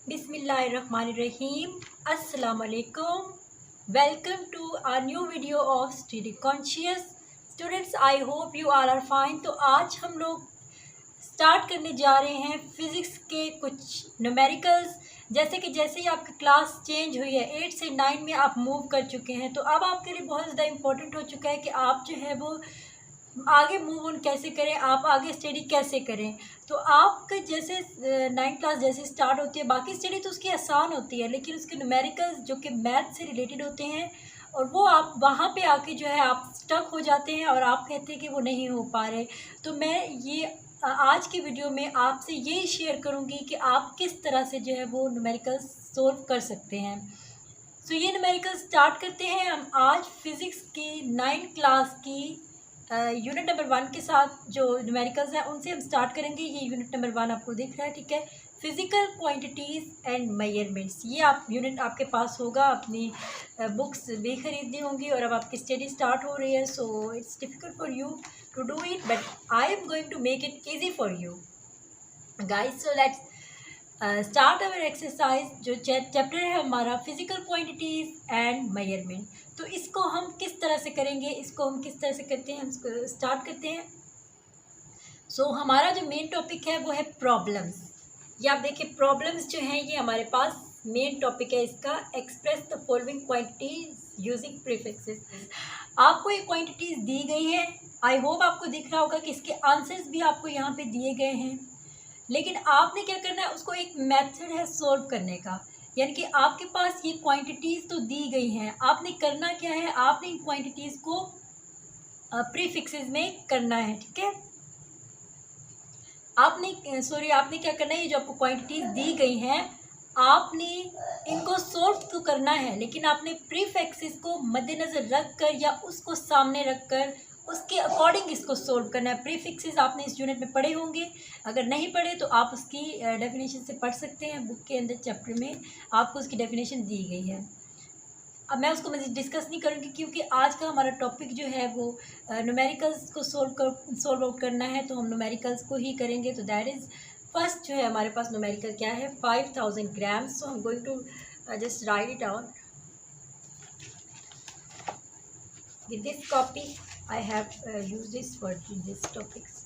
Bismillahirrahmanirrahim. Assalamualaikum. Welcome to our new video of Study Conscious. Students, I hope you all are fine. तो आज हम लोग start करने जा रहे हैं फिज़िक्स के कुछ न्यूमेरिकल्स। जैसे कि जैसे ही आपकी क्लास चेंज हुई है 8 से 9 में आप मूव कर चुके हैं, तो अब आपके लिए बहुत ज़्यादा इम्पोर्टेंट हो चुका है कि आप जो है वो आगे मूव ऑन कैसे करें, आप आगे स्टडी कैसे करें। तो आपके जैसे 9th क्लास जैसे स्टार्ट होती है, बाकी स्टडी तो उसकी आसान होती है, लेकिन उसके न्यूमेरिकल्स जो कि मैथ से रिलेटेड होते हैं और वो आप वहाँ पे आके जो है आप स्टक हो जाते हैं और आप कहते हैं कि वो नहीं हो पा रहे। तो मैं ये आज की वीडियो में आपसे यही शेयर करूँगी कि आप किस तरह से जो है वो न्यूमेरिकल्स सोल्व कर सकते हैं। तो ये न्यूमेरिकल स्टार्ट करते हैं हम आज फिज़िक्स की 9th क्लास की यूनिट नंबर 1 के साथ। जो न्यूमेरिकल्स हैं उनसे हम स्टार्ट करेंगे। ये यूनिट नंबर 1 आपको दिख रहा है, ठीक है। फिज़िकल क्वांटिटीज़ एंड मेजरमेंट्स, ये आप यूनिट आपके पास होगा, अपनी बुक्स भी खरीदनी होंगी और अब आपकी स्टडी स्टार्ट हो रही है। So it's difficult for you to do it, but I am going to make it easy for you guys. So let's start our exercise. जो चैप्टर है हमारा फिज़िकल क्वांटिटीज़ एंड मेजरमेंट, तो इसको हम किस तरह से करेंगे, इसको हम किस तरह से करते हैं, हम इसको स्टार्ट करते हैं। सो हमारा जो मेन टॉपिक है वो है प्रॉब्लम्स। ये आप देखिए, प्रॉब्लम्स जो हैं ये हमारे पास मेन टॉपिक है इसका। Express the following quantities using prefixes. आपको ये क्वांटिटीज़ दी गई है, आई होप आपको दिख रहा होगा कि इसके आंसर्स भी आपको यहाँ पे दिए गए हैं, लेकिन आपने क्या करना है, उसको एक मेथड है सोल्व करने का। यानी कि आपके पास ये क्वांटिटीज़ तो दी गई हैं, आपने करना क्या है, आपने इन क्वांटिटीज़ को प्रीफिक्सेस में करना है, ठीक है। आपने क्या करना है, ये जो आपको क्वांटिटीज़ दी गई हैं आपने इनको सोल्व तो करना है, लेकिन आपने प्रीफिक्सेस को मद्देनज़र रख कर या उसको सामने रख कर उसके अकॉर्डिंग इसको सोल्व करना है। प्रीफिक्सेस आपने इस यूनिट में पढ़े होंगे, अगर नहीं पढ़े तो आप उसकी डेफिनेशन से पढ़ सकते हैं। बुक के अंदर चैप्टर में आपको उसकी डेफिनेशन दी गई है। अब मैं उसको मज़ीद डिस्कस नहीं करूँगी, क्योंकि आज का हमारा टॉपिक जो है वो न्यूमेरिकल्स को सोल्व आउट करना है, तो हम न्यूमेरिकल्स को ही करेंगे। तो दैट इज़ फर्स्ट जो है हमारे पास न्यूमेरिकल क्या है, 5000 ग्राम्स। सो हम going to just write it out with this copy. I have used this for this topics.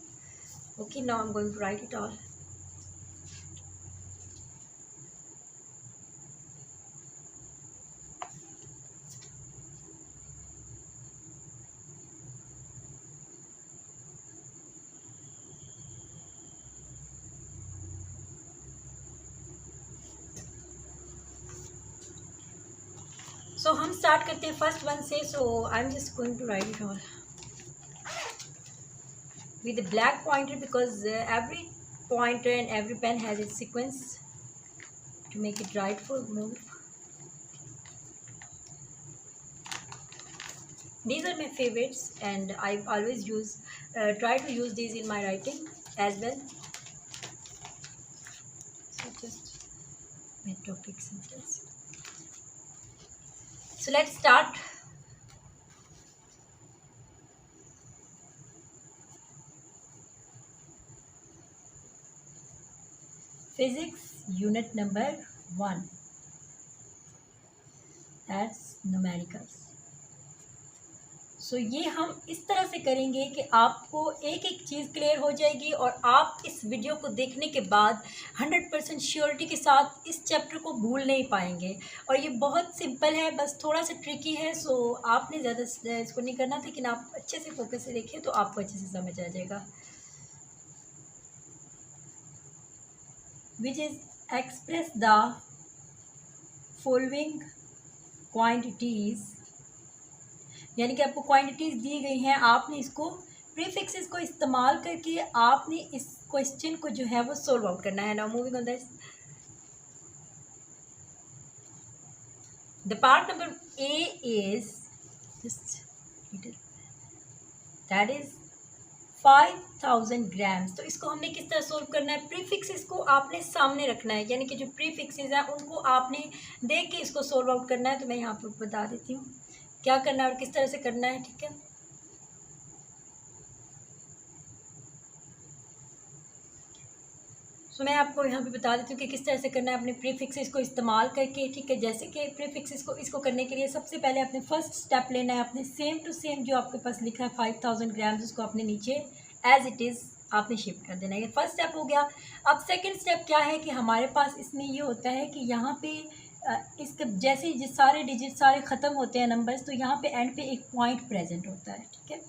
Okay, now I'm going to write it all. So हम start करते हैं first one से। So I am just going to write it all with a black pointer, because every pointer and every pen has its sequence to make it right for move. These are my favorites and I always try to use these in my writing as well. So just my topic sentence. So let's start. Physics unit number 1, that's numericals. So ये हम इस तरह से करेंगे कि आपको एक एक चीज़ क्लियर हो जाएगी और आप इस वीडियो को देखने के बाद 100% श्योरिटी के साथ इस चैप्टर को भूल नहीं पाएंगे। और ये बहुत सिंपल है, बस थोड़ा सा ट्रिकी है। सो आपने ज़्यादा इसको नहीं करना, लेकिन आप अच्छे से फोकस से देखिए तो आपको अच्छे से समझ आ जाएगा। Which is express the following quantities, यानी कि आपको क्वांटिटीज़ दी गई हैं, आपने इसको प्रीफिक्सेस को इस्तेमाल करके आपने इस क्वेश्चन को जो है वो सोल्व आउट करना है। Now moving on this, the part number A is that is 5000 grams. तो इसको हमने किस तरह सोल्व करना है, प्रीफिक्सेस को आपने सामने रखना है, यानी कि जो प्रीफिक्सेस हैं उनको आपने देख के इसको सोल्व आउट करना है। तो मैं यहाँ पर बता देती हूँ क्या करना है और किस तरह से करना है, ठीक है। तो मैं आपको यहाँ पे बता देती हूँ कि किस तरह से करना है अपने प्रीफिक्सेस को इस्तेमाल करके, ठीक है। जैसे कि प्रीफिक्सेस को इसको करने के लिए सबसे पहले आपने फर्स्ट स्टेप लेना है, आपने सेम टू सेम जो आपके पास लिखा है 5000 ग्राम्स, उसको आपने नीचे एज इट इज़ आपने शिफ्ट कर देना है। ये फर्स्ट स्टेप हो गया। अब सेकेंड स्टेप क्या है कि हमारे पास इसमें ये होता है कि यहाँ पे इसके जैसे ही जिस सारे डिजिट सारे ख़त्म होते हैं नंबर्स, तो यहाँ पे एंड पे एक पॉइंट प्रेजेंट होता है, ठीक है।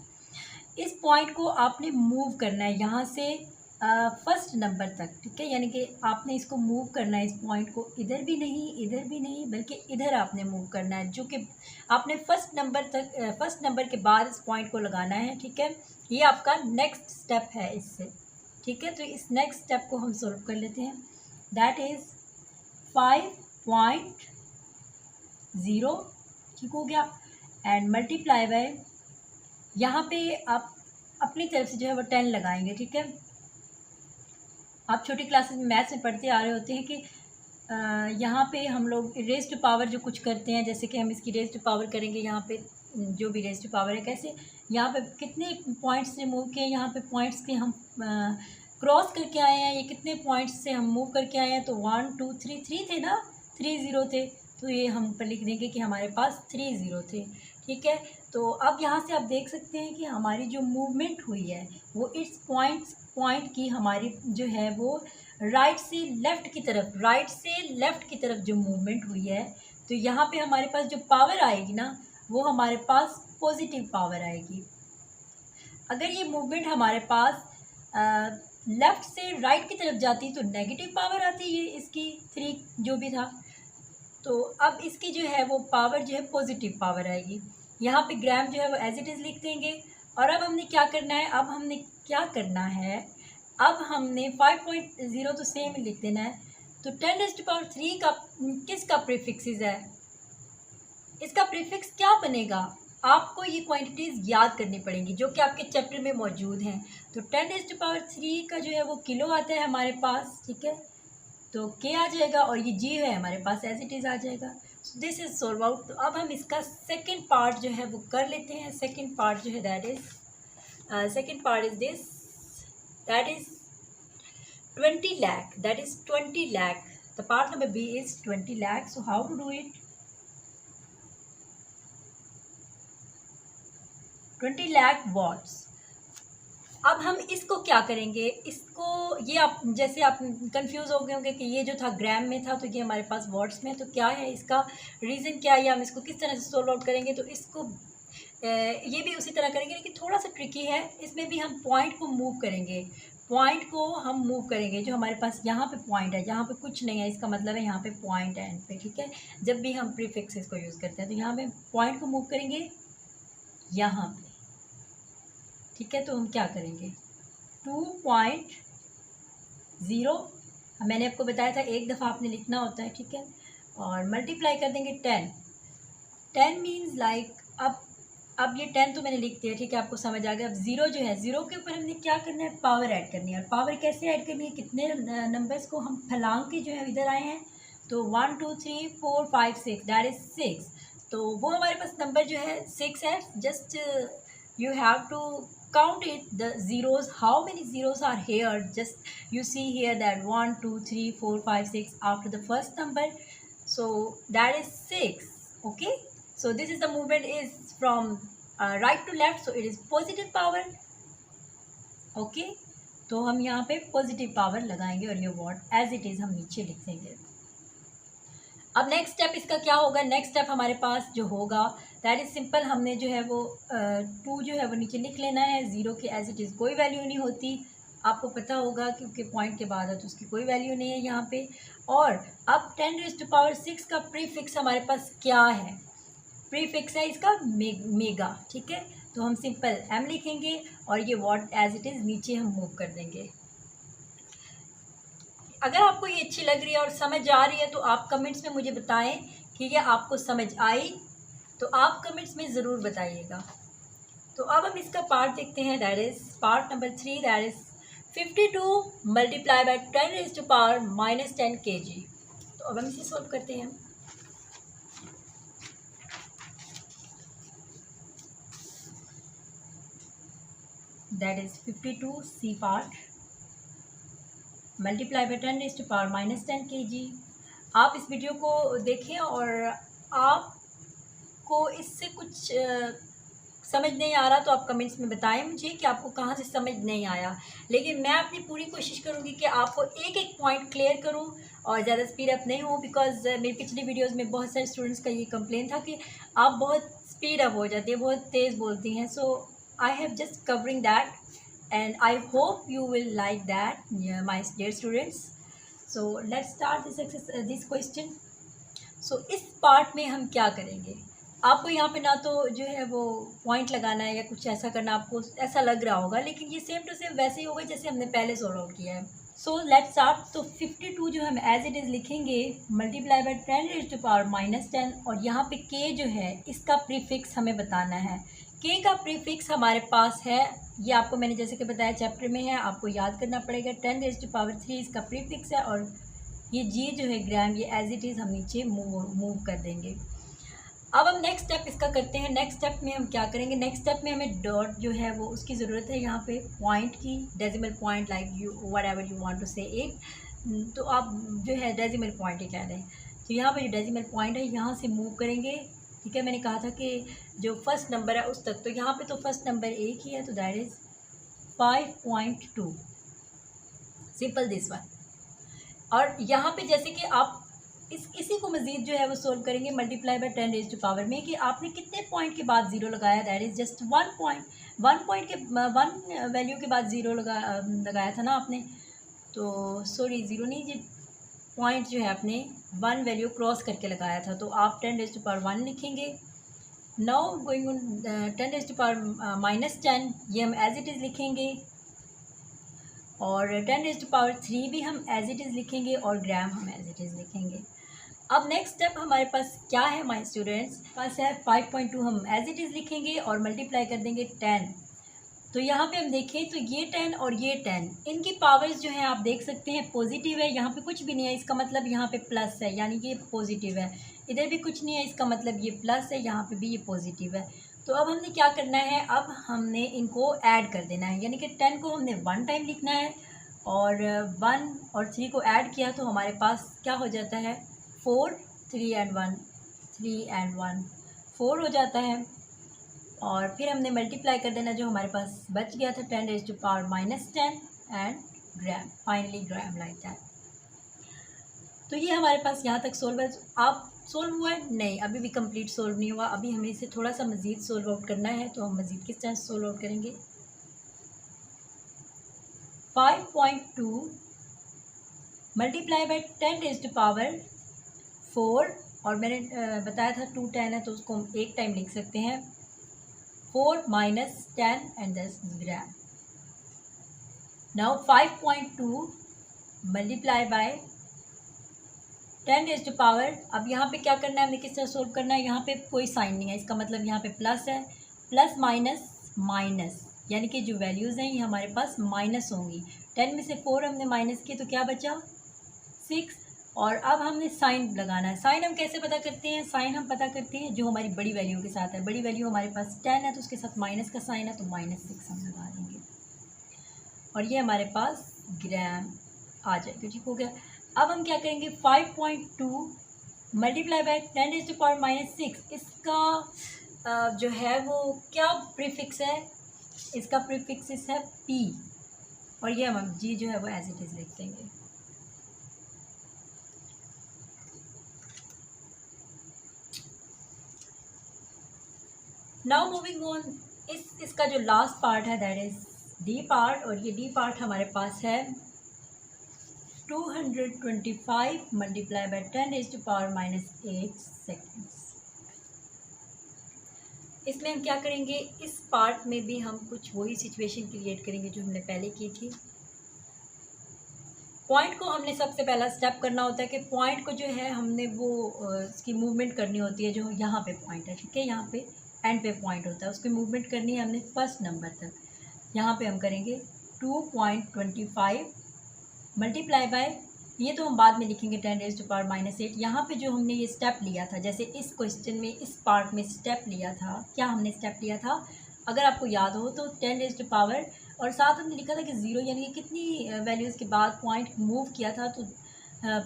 इस पॉइंट को आपने मूव करना है यहाँ से फर्स्ट नंबर तक, ठीक है। यानी कि आपने इसको मूव करना है, इस पॉइंट को इधर भी नहीं बल्कि इधर आपने मूव करना है, जो कि आपने फर्स्ट नंबर के बाद इस पॉइंट को लगाना है, ठीक है। ये आपका नेक्स्ट स्टेप है इससे, ठीक है। तो इस नेक्स्ट स्टेप को हम सॉल्व कर लेते हैं। दैट इज़ 5.0, ठीक हो गया, एंड मल्टीप्लाई बाय, यहाँ पे आप अपनी तरफ से जो है वो 10 लगाएंगे, ठीक है। आप छोटी क्लासेस में मैथ्स में पढ़ते आ रहे होते हैं कि यहाँ पे हम लोग रेज़ टू पावर जो कुछ करते हैं, जैसे कि हम इसकी रेज़ टू पावर करेंगे, यहाँ पे जो भी रेज़ टू पावर है, कैसे यहाँ पे कितने पॉइंट्स से मूव किए, यहाँ पे पॉइंट्स के हम क्रॉस करके आए हैं, ये कितने पॉइंट्स से हम मूव करके आए हैं, तो 1 2 3 3 थे ना, 3 0 थे, तो ये हम ऊपर लिख देंगे कि हमारे पास 3 0 थे, ठीक है। तो अब यहाँ से आप देख सकते हैं कि हमारी जो मूवमेंट हुई है वो इस पॉइंट की हमारी जो है वो राइट से लेफ़्ट की तरफ जो मूवमेंट हुई है, तो यहाँ पे हमारे पास जो पावर आएगी ना, वो हमारे पास पॉजिटिव पावर आएगी। अगर ये मूवमेंट हमारे पास लेफ़्ट से राइट की तरफ जाती तो नेगेटिव पावर आती है इसकी 3 जो भी था, तो अब इसकी जो है वो पावर जो है पॉजिटिव पावर आएगी। यहाँ पे ग्राम जो है वो एज इट इज़ लिख देंगे। और अब हमने क्या करना है, अब हमने 5.0 तो सेम ही लिख देना है। तो 10⁻³ का किसका प्रीफिक्सेस है, इसका प्रीफिक्स क्या बनेगा, आपको ये क्वांटिटीज़ याद करनी पड़ेंगी जो कि आपके चैप्टर में मौजूद हैं। तो 10⁻³ का जो है वो किलो आता है हमारे पास, ठीक है, तो के आ जाएगा, और ये जी है हमारे पास एज इट इज़ आ जाएगा। So this is solve out. तो अब हम इसका सेकंड पार्ट जो है वो कर लेते हैं। सेकंड पार्ट जो है that is that is 20 lakh, that is 20 lakh. The part number B is 20 lakh. So how to do it? 20 lakh watts. अब हम इसको क्या करेंगे, इसको ये आप जैसे आप कंफ्यूज हो गए होंगे कि ये जो था ग्राम में था तो ये हमारे पास वॉट्स में, तो क्या है इसका रीज़न, क्या है, हम इसको किस तरह से सोल्व आउट करेंगे। तो इसको ये भी उसी तरह करेंगे, लेकिन थोड़ा सा ट्रिकी है। इसमें भी हम पॉइंट को मूव करेंगे, जो हमारे पास यहाँ पे पॉइंट है, यहाँ पे कुछ नहीं है, इसका मतलब है यहाँ पे पॉइंट है एंड पे, ठीक है। जब भी हम प्रीफिक्सेस को यूज़ करते हैं तो यहाँ पे पॉइंट को मूव करेंगे यहाँ पे, ठीक है। तो हम क्या करेंगे, 2.0 मैंने आपको बताया था एक दफ़ा आपने लिखना होता है, ठीक है, और मल्टीप्लाई कर देंगे 10 मीन्स लाइक अब ये 10 तो मैंने लिख दिया, ठीक है, आपको समझ आ गया। अब 0 जो है, 0 के ऊपर हमने क्या करना है, पावर ऐड करनी है। और पावर कैसे ऐड करनी है, कितने नंबर्स को हम फैलांग के जो है इधर आए हैं, तो 1 2 3 4 5 6 दैट इज़ 6, तो वो हमारे पास नंबर जो है 6 है। Just you have to count it, the zeros, how many zeros are here, just you see here that 1 2 3 4 5 6 after the first number, so that is 6, okay. So this is the movement is from right to left, so it is positive power, okay. तो हम यहाँ पे positive power लगाएंगे और ये what as it is हम नीचे लिख देंगे। अब नेक्स्ट स्टेप इसका क्या होगा, नेक्स्ट स्टेप हमारे पास जो होगा दैट इज़ सिंपल, हमने जो है वो 2 जो है वो नीचे लिख लेना है। 0 की एज इट इज़ कोई वैल्यू नहीं होती, आपको पता होगा, क्योंकि पॉइंट के बाद है तो उसकी कोई वैल्यू नहीं है यहाँ पे। और अब 10⁻6 का प्रीफिक्स हमारे पास क्या है, प्रीफिक्स है इसका मेगा, ठीक है। तो हम सिंपल m लिखेंगे और ये वॉट एज इट इज़ नीचे हम मूव कर देंगे। अगर आपको ये अच्छी लग रही है और समझ आ रही है तो आप कमेंट्स में मुझे बताएं कि ये आपको समझ आई, तो आप कमेंट्स में ज़रूर बताइएगा। तो अब हम इसका पार्ट देखते हैं, that is part number 3, that is 52 multiply by 10⁻⁻10 kg। तो अब हम इसे सॉल्व करते हैं। That is 52 C part, multiply by 10⁻⁻10 kg। आप इस वीडियो को देखें और आपको इससे कुछ समझ नहीं आ रहा तो आप कमेंट्स में बताएं मुझे कि आपको कहाँ से समझ नहीं आया। लेकिन मैं अपनी पूरी कोशिश करूँगी कि आपको एक एक पॉइंट क्लियर करूँ और ज़्यादा स्पीड अप नहीं हो, बिकॉज मेरी पिछली वीडियोस में बहुत सारे स्टूडेंट्स का ये कंप्लेन था कि आप बहुत स्पीड अप हो जाती है, बहुत तेज़ बोलती हैं। So I have just covering that and I hope you will like that, yeah, my dear students. So let's start this question. So इस पार्ट में हम क्या करेंगे, आपको यहाँ पे ना तो जो है वो पॉइंट लगाना है या कुछ ऐसा करना, आपको ऐसा लग रहा होगा, लेकिन ये सेम टू सेम वैसे ही होगा जैसे हमने पहले सॉल्व आउट किया है। सो लेट्स स्टार्ट। तो 52 जो हम एज इट इज़ लिखेंगे मल्टीप्लाई बाय 10⁻⁻10 और यहाँ पे के जो है इसका प्रीफिक्स हमें बताना है। के का प्रीफिक्स हमारे पास है, ये आपको मैंने जैसे कि बताया चैप्टर में है, आपको याद करना पड़ेगा। 10⁻³ इसका प्रीफिक्स है और ये जी जो है ग्राम, ये एज इट इज़ हम नीचे मूव कर देंगे। अब हम नेक्स्ट स्टेप इसका करते हैं। नेक्स्ट स्टेप में हम क्या करेंगे, नेक्स्ट स्टेप में हमें डॉट जो है वो उसकी ज़रूरत है यहाँ पे पॉइंट की, decimal point like you whatever you want to say it, तो आप जो है डेसिमल पॉइंट ही कह दें। तो यहाँ पे जो डेसिमल पॉइंट है यहाँ से मूव करेंगे, ठीक है। मैंने कहा था कि जो फर्स्ट नंबर है उस तक, तो यहाँ पे तो फर्स्ट नंबर एक ही है, तो that is 5.2, simple this one. और यहाँ पे जैसे कि आप इसी को मज़ीद जो है वो सोल्व करेंगे मल्टीप्लाई बाय 10⁻⁻, में कि आपने कितने पॉइंट के बाद ज़ीरो लगाया, that is just 1 point. 1 value के बाद ज़ीरो लगाया था ना आपने, तो सॉरी ज़ीरो नहीं जी, पॉइंट जो है आपने 1 वैल्यू क्रॉस करके लगाया था, तो आप 10⁻1 लिखेंगे। नाउ गोइंग ऑन 10⁻⁻10 ये हम एज इट इज़ लिखेंगे और 10⁻³ भी हम एज इट इज़ लिखेंगे और ग्राम हम एज इट इज़ लिखेंगे। अब नेक्स्ट स्टेप हमारे पास क्या है माय स्टूडेंट्स, पास है 5.2, हम एज इट इज़ लिखेंगे और मल्टीप्लाई कर देंगे 10। तो यहाँ पे हम देखें तो ये 10 और ये 10, इनकी पावर्स जो है आप देख सकते हैं पॉजिटिव है, यहाँ पे कुछ भी नहीं है, इसका मतलब यहाँ पे प्लस है, यानी कि ये पॉजिटिव है। इधर भी कुछ नहीं है, इसका मतलब ये प्लस है, यहाँ पे भी ये पॉजिटिव है। तो अब हमने क्या करना है, अब हमने इनको ऐड कर देना है, यानी कि 10 को हमने 1 टाइम लिखना है और 1 और 3 को ऐड किया तो हमारे पास क्या हो जाता है, 4, 3 and 1, 3 and 1, 4 हो जाता है। और फिर हमने मल्टीप्लाई कर देना जो हमारे पास बच गया था 10⁻⁻10 and gram, finally gram like that. तो ये हमारे पास यहाँ तक सोल्व है। आप सोल्व हुआ है नहीं, अभी भी कंप्लीट सोल्व नहीं हुआ, अभी हमें इसे थोड़ा सा मज़ीद सोल्व आउट करना है। तो हम मज़ीद किस तरह सोल्व आउट करेंगे, 5.2 मल्टीप्लाई बाय 10⁻⁴, और मैंने बताया था 2 10 है तो उसको हम एक टाइम लिख सकते हैं, 4 - 10 and 10 gram. Now 5.2 multiply by 10⁻, अब यहाँ पे क्या करना है, हमने किस तरह सोल्व करना है, यहाँ पे कोई साइन नहीं है, इसका मतलब यहाँ पे प्लस है, प्लस माइनस माइनस, यानी कि जो वैल्यूज़ हैं ये हमारे पास माइनस होंगी। 10 में से 4 हमने माइनस किए तो क्या बचा, 6। और अब हमने साइन लगाना है। साइन हम कैसे पता करते हैं, साइन हम पता करते हैं जो हमारी बड़ी वैल्यू के साथ है। बड़ी वैल्यू हमारे पास 10 है तो उसके साथ माइनस का साइन है, तो -6 हम लगा देंगे और ये हमारे पास ग्राम आ जाएगा, ठीक हो गया। अब हम क्या करेंगे, 5.2 मल्टीप्लाई बाय 10⁻⁻6, इसका जो है वो क्या प्रीफिक्स है, इसका प्रीफिक्स है p, और ये हम जी जो है वो एज इट इज़ लिख देंगे। नाउ मूविंग ऑन, इसका जो लास्ट पार्ट है दैट इज़ डी पार्ट, और ये डी पार्ट हमारे पास है 225 मल्टीप्लाई बाय 10⁻⁻8 सेकेंड्स। इसमें हम क्या करेंगे, इस पार्ट में भी हम कुछ वही सिचुएशन क्रिएट करेंगे जो हमने पहले की थी। पॉइंट को हमने सबसे पहला स्टेप करना होता है कि पॉइंट को जो है हमने वो इसकी मूवमेंट करनी होती है, जो यहाँ पे पॉइंट है, ठीक है, यहाँ पे एंड पे पॉइंट होता है, उसकी मूवमेंट करनी है हमने फर्स्ट नंबर तक। यहाँ पे हम करेंगे 2.25 मल्टीप्लाई बाय, ये तो हम बाद में लिखेंगे 10⁻⁻8। यहाँ पे जो हमने ये स्टेप लिया था, जैसे इस क्वेश्चन में इस पार्ट में स्टेप लिया था, क्या हमने स्टेप लिया था, अगर आपको याद हो तो 10⁻ और साथ हमने लिखा था कि ज़ीरो यानी कि कितनी वैल्यूज़ के बाद पॉइंट मूव किया था। तो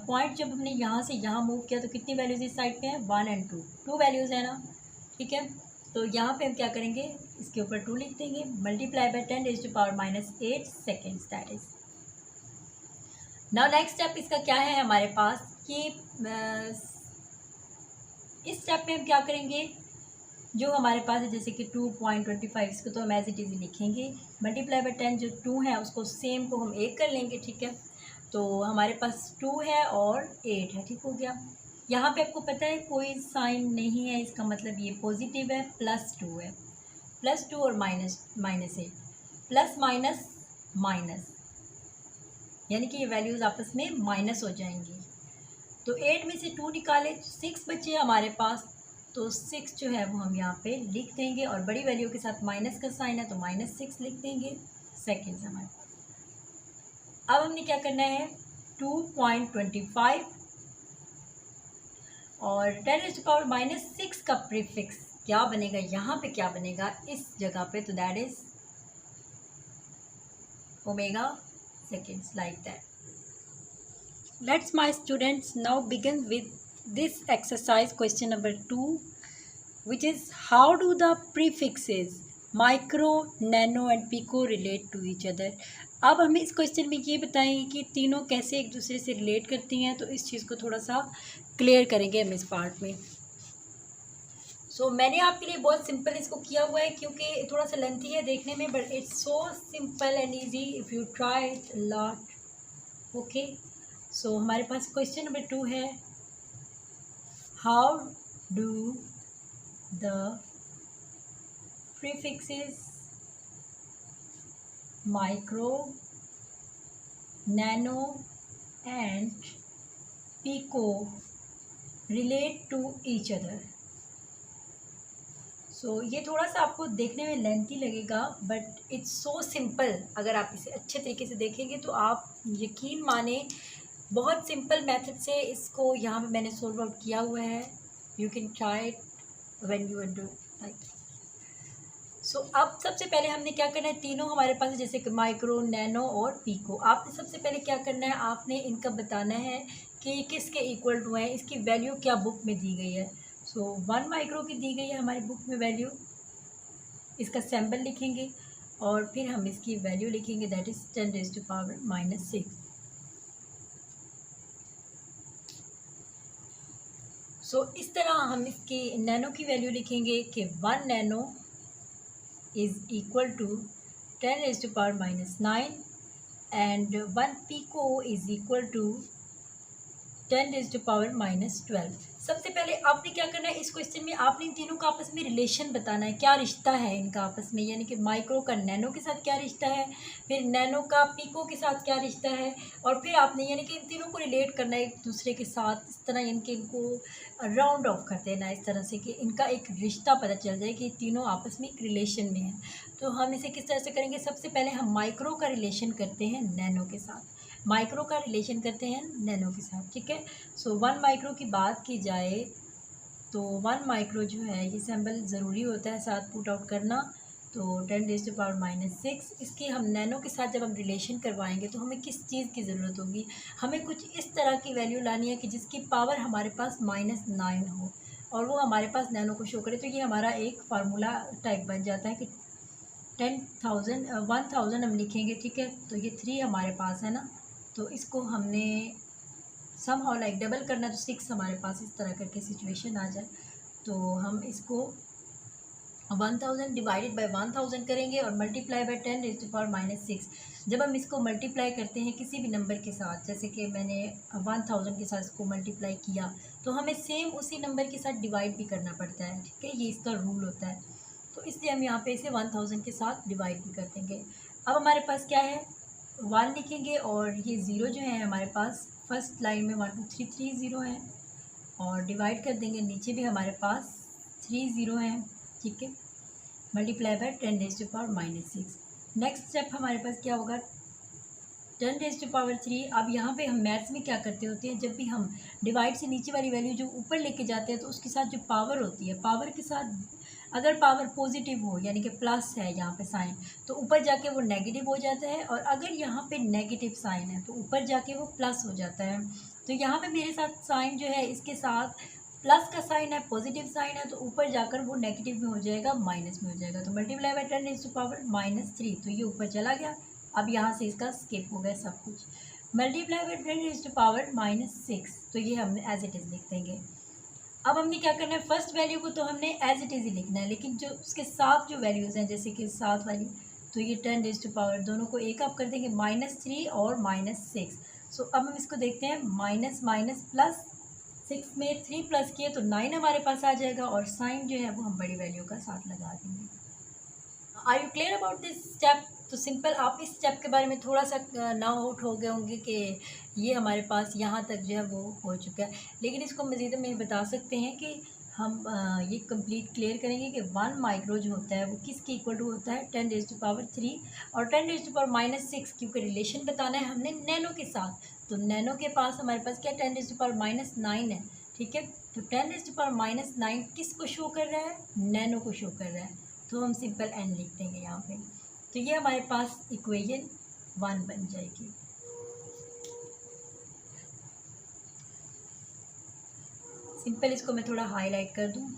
पॉइंट जब हमने यहाँ से यहाँ मूव किया तो कितनी वैल्यूज़ इस साइड पे हैं, 1 और 2, 2 वैल्यूज़ है ना, ठीक है। तो यहाँ पे हम क्या करेंगे, इसके ऊपर 2 लिख देंगे, multiply by 10⁻⁻8 seconds, that is. Now next step इसका क्या है हमारे पास, कि इस स्टेप में हम क्या करेंगे, जो हमारे पास है जैसे कि 2.25, इसको तो हम एज इट इज़ लिखेंगे, मल्टीप्लाई बाय 10 जो 2 है उसको सेम को हम 1 कर लेंगे, ठीक है। तो हमारे पास 2 है और 8 है, ठीक हो गया। यहाँ पे आपको पता है कोई साइन नहीं है, इसका मतलब ये पॉजिटिव है, +2 है, +2 और -8, प्लस माइनस माइनस, यानी कि ये वैल्यूज़ आपस में माइनस हो जाएंगी। तो 8 में से 2 निकाले, 6 बचे हमारे पास, तो 6 जो है वो हम यहाँ पे लिख देंगे, और बड़ी वैल्यू के साथ माइनस का साइन है तो -6 लिख देंगे, सेकेंड्स हमारे पास। अब हमने क्या करना है, 2.25 और 10⁻⁻6 का प्रीफिक्स क्या बनेगा, यहाँ पे क्या बनेगा इस जगह पे, तो that is omega seconds, like that. Let's my students now begin with this exercise question number 2, which is how do the prefixes micro, nano and pico relate to each other. अब हमें इस क्वेश्चन में ये बताएंगे कि तीनों कैसे एक दूसरे से रिलेट करती हैं, तो इस चीज़ को थोड़ा सा क्लियर करेंगे हम इस पार्ट में। सो मैंने आपके लिए बहुत सिंपल इसको किया हुआ है, क्योंकि थोड़ा सा लेंथी है देखने में, but it's so simple and easy if you try it lot. Okay, so हमारे पास क्वेश्चन नंबर 2 है, how do the prefixes micro, nano and pico relate to each other. So ये थोड़ा सा आपको देखने में लेंथी लगेगा, बट इट्स सो सिंपल। अगर आप इसे अच्छे तरीके से देखेंगे तो आप यकीन माने बहुत सिंपल मेथड से इसको यहाँ पे मैंने सोल्व आउट किया हुआ है। You can try it when you do like. So अब सबसे पहले हमने क्या करना है, तीनों हमारे पास जैसे कि माइक्रो, नैनो और पीको, आपने सबसे पहले क्या करना है, आपने इनका बताना है कि किसके इक्वल टू है, इसकी वैल्यू क्या बुक में दी गई है। सो 1 माइक्रो की दी गई है हमारी बुक में वैल्यू, इसका सैम्पल लिखेंगे और फिर हम इसकी वैल्यू लिखेंगे, दैट इज़ 10⁻⁻6। सो इस तरह हम इसकी नैनो की वैल्यू लिखेंगे कि 1 nano is equal to 10⁻⁻9 and 1 pico is equal to 10⁻⁻12। सबसे पहले आपने क्या करना है, इस क्वेश्चन में आपने इन तीनों का आपस में रिलेशन बताना है, क्या रिश्ता है इनका आपस में, यानी कि माइक्रो का नैनो के साथ क्या रिश्ता है, फिर नैनो का पिको के साथ क्या रिश्ता है, और फिर आपने यानी कि इन तीनों को रिलेट करना है एक दूसरे के साथ, इस तरह यानी कि इनको राउंड ऑफ कर देना है इस तरह से कि इनका एक रिश्ता पता चल जाए कि तीनों आपस में एक रिलेशन में है। तो हम इसे किस तरह से करेंगे, सबसे पहले हम माइक्रो का रिलेशन करते हैं नैनो के साथ, माइक्रो का रिलेशन करते हैं नैनो के साथ, ठीक है। सो 1 माइक्रो की बात की जाए तो 1 माइक्रो जो है ये सैम्पल ज़रूरी होता है साथ पुट आउट करना, तो 10⁻⁻6। इसकी हम नैनो के साथ जब हम रिलेशन करवाएंगे तो हमें किस चीज़ की ज़रूरत होगी, हमें कुछ इस तरह की वैल्यू लानी है कि जिसकी पावर हमारे पास -9 हो और वो हमारे पास नैनो को शो करे। तो ये हमारा एक फार्मूला टाइप बन जाता है कि 10,000 हम लिखेंगे, ठीक है। तो ये 3 हमारे पास है ना, तो इसको हमने समहाउ लाइक डबल करना, तो 6 हमारे पास इस तरह करके सिचुएशन आ जाए, तो हम इसको 1000 डिवाइडेड बाय 1000 करेंगे और मल्टीप्लाई बाय 10⁻⁻6। जब हम इसको मल्टीप्लाई करते हैं किसी भी नंबर के साथ, जैसे कि मैंने 1000 के साथ इसको मल्टीप्लाई किया, तो हमें सेम उसी नंबर के साथ डिवाइड भी करना पड़ता है, ठीक है, ये इसका रूल होता है। तो इसलिए हम यहाँ पे इसे 1000 के साथ डिवाइड भी कर देंगे। अब हमारे पास क्या है, 1 लिखेंगे और ये 0 जो है हमारे पास फर्स्ट लाइन में 1 2 3 3 0 है, और डिवाइड कर देंगे, नीचे भी हमारे पास 3 0 हैं, ठीक है, मल्टीप्लाई बाय 10⁻⁻6। नेक्स्ट स्टेप हमारे पास क्या होगा, 10⁻3। अब यहाँ पे हम मैथ्स में क्या करते होते हैं, जब भी हम डिवाइड से नीचे वाली वैल्यू जो ऊपर लेके जाते हैं तो उसके साथ जो पावर होती है, पावर के साथ अगर पावर पॉजिटिव हो यानी कि प्लस है यहाँ पे साइन, तो ऊपर जाके वो नेगेटिव हो जाता है, और अगर यहाँ पे नेगेटिव साइन है तो ऊपर जाके वो प्लस हो जाता है। तो यहाँ पे मेरे साथ साइन जो है इसके साथ प्लस का साइन है, पॉजिटिव साइन है, तो ऊपर जाकर वो नेगेटिव में हो जाएगा, माइनस में हो जाएगा। तो मल्टीप्लाई बाय 10⁻⁻3, तो ये ऊपर चला गया। अब यहाँ से इसका स्किप हो गया सब कुछ। मल्टीप्लाई बाय 10⁻⁻6, तो ये हमने एज इट इज़ लिख देंगे। अब हमने क्या करना है, फर्स्ट वैल्यू को तो हमने एज इट इज़ ही लिखना है, लेकिन जो उसके साथ जो वैल्यूज़ हैं जैसे कि 7 वाली, तो ये 10⁻, दोनों को एक आप कर देंगे, -3 और -6। सो अब हम इसको देखते हैं, माइनस माइनस प्लस, 6 में 3 प्लस किए तो 9 हमारे पास आ जाएगा, और साइन जो है वो हम बड़ी वैल्यू का साथ लगा देंगे। Are you clear about this step? तो सिंपल आप इस स्टेप के बारे में थोड़ा सा आउट हो गए होंगे कि ये हमारे पास यहाँ तक जो है वो हो चुका है, लेकिन इसको मज़ीद में बता सकते हैं कि हम ये कंप्लीट क्लियर करेंगे कि 1 माइक्रो जो होता है वो किसके इक्वल टू होता है, 10⁻3 और 10⁻⁻6, क्योंकि रिलेशन बताना है हमने नैनो के साथ। तो नैनो के पास हमारे पास क्या 10⁻⁻9 है, ठीक है। तो 10⁻⁻9 किसको शो कर रहा है, नैनो को शो कर रहा है, तो हम सिंपल n लिख देंगे यहाँ पे। तो ये हमारे पास इक्वेशन 1 बन जाएगी। सिंपल इसको मैं थोड़ा हाईलाइट कर दूँ।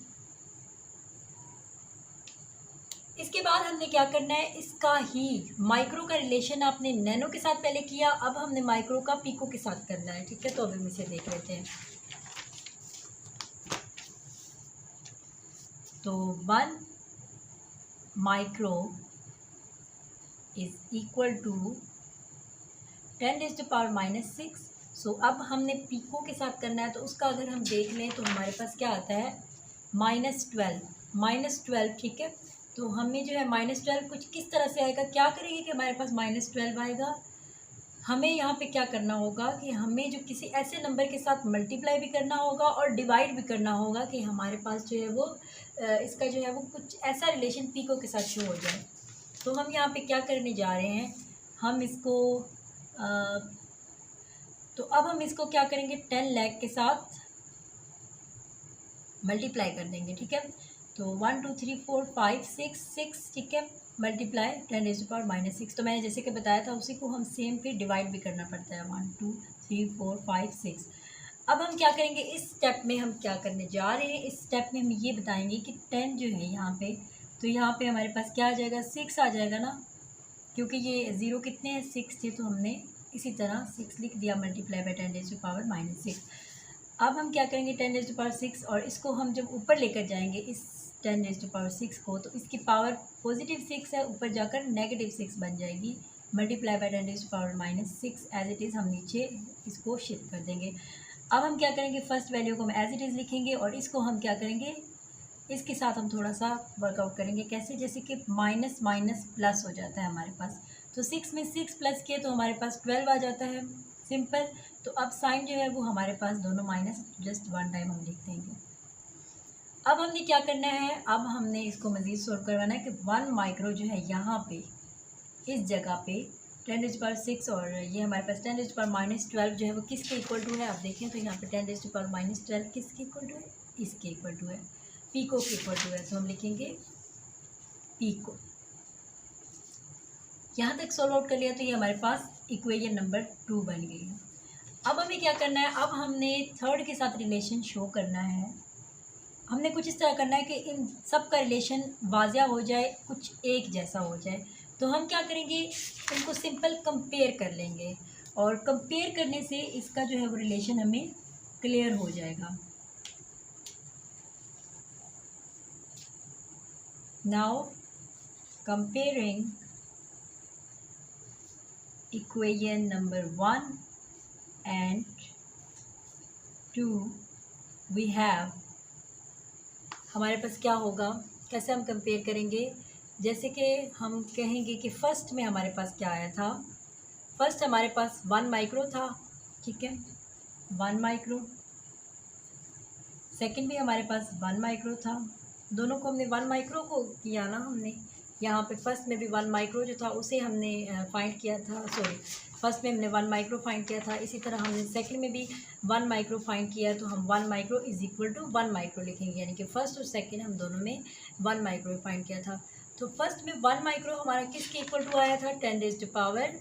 इसके बाद हमने क्या करना है, इसका ही माइक्रो का रिलेशन आपने नैनो के साथ पहले किया, अब हमने माइक्रो का पीको के साथ करना है, ठीक है। तो अभी हम इसे देख लेते हैं। तो 1 माइक्रो इज इक्वल टू 10⁻⁻6। सो अब हमने पीको के साथ करना है, तो उसका अगर हम देख लें तो हमारे पास क्या आता है, -12, ठीक है। तो हमें जो है -12 कुछ किस तरह से आएगा, क्या करेंगे कि हमारे पास -12 आएगा, हमें यहाँ पे क्या करना होगा कि हमें जो किसी ऐसे नंबर के साथ मल्टीप्लाई भी करना होगा और डिवाइड भी करना होगा कि हमारे पास जो है वो इसका जो है वो कुछ ऐसा रिलेशन पीको के साथ शो हो जाए। तो हम यहाँ पे क्या करने जा रहे हैं, हम इसको तो अब हम इसको क्या करेंगे, 10 लाख के साथ मल्टीप्लाई कर देंगे, ठीक है। तो 1 2 3 4 5 6, ठीक है, मल्टीप्लाई 10⁻⁻6। तो मैंने जैसे कि बताया था उसी को हम सेम फिर डिवाइड भी करना पड़ता है, 1 2 3 4 5 6। अब हम क्या करेंगे, इस स्टेप में हम क्या करने जा रहे हैं, इस स्टेप में हम ये बताएंगे कि 10 जो है यहाँ पे, तो यहाँ पे हमारे पास क्या आ जाएगा, 6 आ जाएगा ना, क्योंकि ये 0 कितने हैं, 6 थे, तो हमने इसी तरह 6 लिख दिया, मल्टीप्लाई बाय 10⁻⁻6। अब हम क्या करेंगे, 10⁻6, और इसको हम जब ऊपर लेकर जाएंगे इस 10⁻6 को, तो इसकी पावर पॉजिटिव 6 है, ऊपर जाकर -6 बन जाएगी, multiply by 10⁻⁻6 as it is हम नीचे इसको शिफ्ट कर देंगे। अब हम क्या करेंगे, फर्स्ट वैल्यू को हम एज इट इज़ लिखेंगे, और इसको हम क्या करेंगे, इसके साथ हम थोड़ा सा वर्कआउट करेंगे, कैसे, जैसे कि माइनस माइनस प्लस हो जाता है हमारे पास। तो 6 में 6 प्लस किए तो हमारे पास 12 आ जाता है, सिंपल। तो अब साइन जो है वो हमारे पास दोनों माइनस, जस्ट 1 टाइम हम लिख देंगे। अब हमने क्या करना है, अब हमने इसको मज़ीद सोल्व करवाना है कि 1 माइक्रो जो है यहाँ पे इस जगह पे 10⁻6, और ये हमारे पास 10⁻⁻12 जो है वो किसके इक्वल टू है। आप देखें तो यहाँ पे 10⁻⁻12 किसके इक्वल टू है, इसके इक्वल टू है, पीको के इक्वल टू है। तो हम लिखेंगे पीको। यहाँ तक सॉल्व आउट कर लिया, तो ये हमारे पास इक्वेशन नंबर 2 बन गई है। अब हमें क्या करना है, अब हमने थर्ड के साथ रिलेशन शो करना है। हमने कुछ इस तरह करना है कि इन सब का रिलेशन वाज़िया हो जाए, कुछ एक जैसा हो जाए। तो हम क्या करेंगे, इनको सिंपल कंपेयर कर लेंगे, और कंपेयर करने से इसका जो है वो रिलेशन हमें क्लियर हो जाएगा। Now comparing equation number 1 and 2 we have, हमारे पास क्या होगा, कैसे हम कंपेयर करेंगे, जैसे कि हम कहेंगे कि फ़र्स्ट में हमारे पास क्या आया था, फर्स्ट हमारे पास 1 माइक्रो था, ठीक है, 1 माइक्रो। सेकंड भी हमारे पास 1 माइक्रो था, दोनों को हमने 1 माइक्रो को किया ना, हमने यहाँ पे फर्स्ट में भी 1 माइक्रो जो था उसे हमने फाइंड किया था, फर्स्ट में हमने 1 माइक्रो फाइंड किया था, इसी तरह हमने सेकंड में भी 1 माइक्रो फाइंड किया, तो हम 1 micro is equal to 1 micro लिखेंगे, यानी कि फर्स्ट और सेकंड हम दोनों में 1 माइक्रो फाइंड किया था। तो फर्स्ट में 1 माइक्रो हमारा किसके इक्वल टू आया था, 10⁻³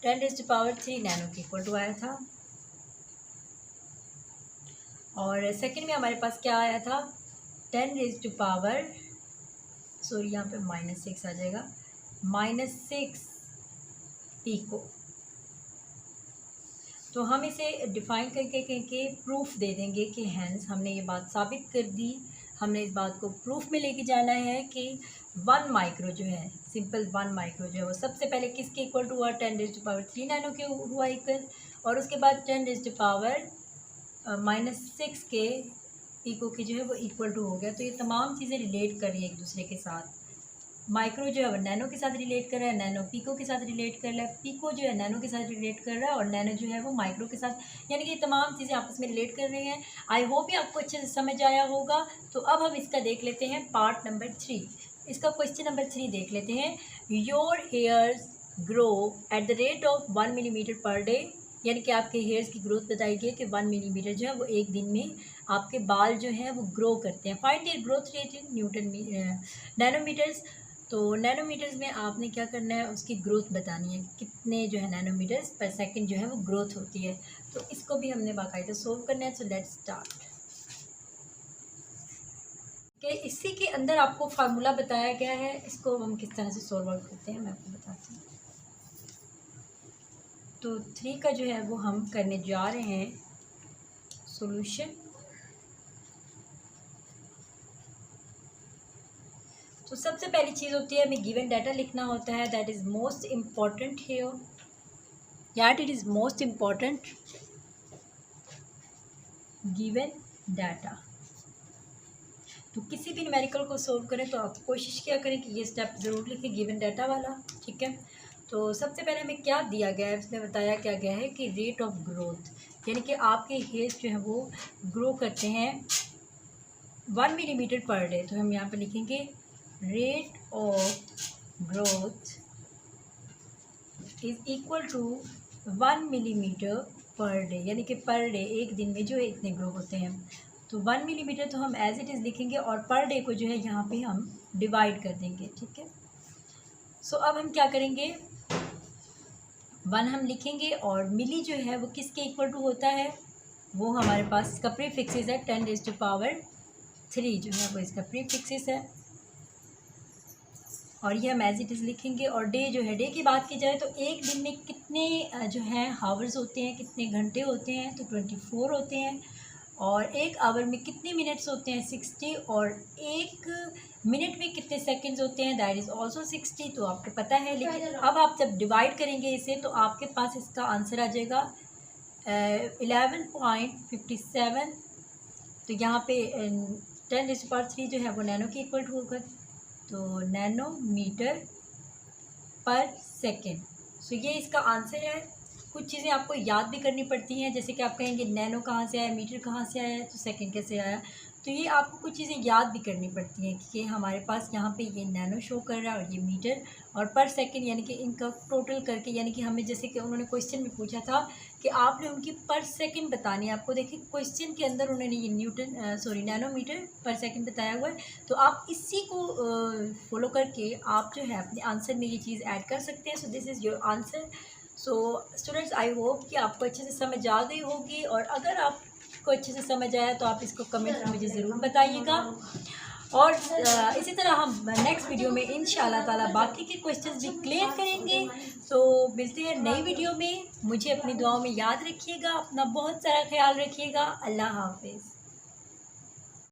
10⁻³ नैनो के इक्वल टू आया था। और सेकंड में हमारे पास क्या आया था, 10⁻⁻, सॉरी यहाँ पे -6 आ जाएगा, -6 पीको। तो हम इसे डिफाइन करके प्रूफ दे देंगे कि हैंस हमने ये बात साबित कर दी। हमने इस बात को प्रूफ में लेके जाना है कि 1 माइक्रो जो है, सिंपल 1 माइक्रो जो है वो सबसे पहले किसके इक्वल टू हुआ, 10⁻³ नैनो के हुआ इक्वल, और उसके बाद 10⁻⁻6 के पीको की जो है वो इक्वल टू हो गया। तो ये तमाम चीज़ें रिलेट कर रही है एक दूसरे के साथ। माइक्रो जो है वो नैनो के साथ रिलेट कर रहा है, नैनो पीको के साथ रिलेट कर रहा है, पीको जो है नैनो के साथ रिलेट कर रहा है, और नैनो जो है वो माइक्रो के साथ, यानी कि तमाम चीज़ें आपस में रिलेट कर रही हैं। आई होप ये आपको अच्छे से समझ आया होगा। तो अब हम इसका देख लेते हैं पार्ट नंबर 3। इसका क्वेश्चन नंबर 3 देख लेते हैं। Your hairs grow at the rate of 1 millimetre per day, यानी कि आपके हेयर्स की ग्रोथ बताई गई है कि 1 मिलीमीटर जो है वो एक दिन में आपके बाल जो हैं वो ग्रो करते हैं। Find their growth rate in nanometres. तो नैनोमीटर्स में आपने क्या करना है, उसकी ग्रोथ बतानी है, कितने जो है नैनोमीटर्स पर सेकंड जो है वो ग्रोथ होती है। तो इसको भी हमने बाकायदा सोल्व करना है। सो लेट्स स्टार्ट। कि इसी के अंदर आपको फार्मूला बताया गया है, इसको हम किस तरह से सोल्व आउट करते हैं मैं आपको बताती हूँ। तो 3 का जो है वो हम करने जा रहे हैं सॉल्यूशन। तो सबसे पहली चीज़ होती है हमें गिवन डाटा लिखना होता है, that is most important here, what it is most important given data. तो किसी भी न्यूमेरिकल को सोल्व करें तो आप कोशिश क्या करें कि ये स्टेप ज़रूर लिखें, गिवन डाटा वाला, ठीक है। तो सबसे पहले हमें क्या दिया गया है, इसमें बताया क्या गया है कि रेट ऑफ ग्रोथ, यानी कि आपके हेयर्स जो है वो ग्रो करते हैं 1 मिलीमीटर पर डे। तो हम यहाँ पर लिखेंगे rate of growth is equal to 1 millimetre per day, यानी कि पर डे एक दिन में जो है इतने ग्रो होते हैं। तो 1 मिलीमीटर तो हम एज इट इज़ लिखेंगे और पर डे को जो है यहाँ पे हम डिवाइड कर देंगे, ठीक है। सो अब हम क्या करेंगे, 1 हम लिखेंगे और मिली जो है वो किसके इक्वल टू होता है, वो हमारे पास इसका प्रीफिक्सेस है 10⁻³ जो है वो इसका प्रीफिक्सेस है, और ये हम एज इट इज़ लिखेंगे। और डे जो है, डे की बात की जाए तो एक दिन में कितने जो हैं हावर्स होते हैं, कितने घंटे होते हैं, तो 24 होते हैं। और एक आवर में कितने मिनट्स होते हैं, 60, और एक मिनट में कितने सेकंड्स होते हैं, दैट इज़ ऑल्सो 60। तो आपको पता है, लेकिन अब आप जब डिवाइड करेंगे इसे तो आपके पास इसका आंसर आ जाएगा 11.57। तो यहाँ पे 10⁻³ जो है वो नैनो के इक्वल टू होगा, तो नैनोमीटर पर सेकेंड। सो ये इसका आंसर है। कुछ चीज़ें आपको याद भी करनी पड़ती हैं, जैसे कि आप कहेंगे नैनो कहाँ से आया, मीटर कहाँ से आया, तो सेकंड कैसे आया। तो ये आपको कुछ चीज़ें याद भी करनी पड़ती हैं कि हमारे पास यहाँ पे ये नैनो शो कर रहा है और ये मीटर और पर सेकंड, यानी कि इनका टोटल करके, यानी कि हमें जैसे कि उन्होंने क्वेश्चन में पूछा था कि आपने उनकी पर सेकंड बतानी है। आपको देखिए क्वेश्चन के अंदर उन्होंने ये नैनोमीटर पर सेकंड बताया हुआ है। तो आप इसी को फॉलो करके आप जो है अपने आंसर में ये चीज़ ऐड कर सकते हैं। So this is your answer. So students, I hope कि आपको अच्छे से समझ आ गई होगी, और अगर आपको अच्छे से समझ आया तो आप इसको कमेंट में मुझे ज़रूर बताइएगा। और इसी तरह हम नेक्स्ट वीडियो में इंशाल्लाह ताला बाकी के क्वेश्चंस भी क्लियर करेंगे। तो मिलते हैं नई वीडियो में। मुझे अपनी दुआओं में याद रखिएगा, अपना बहुत सारा ख्याल रखिएगा। अल्लाह हाफिज़।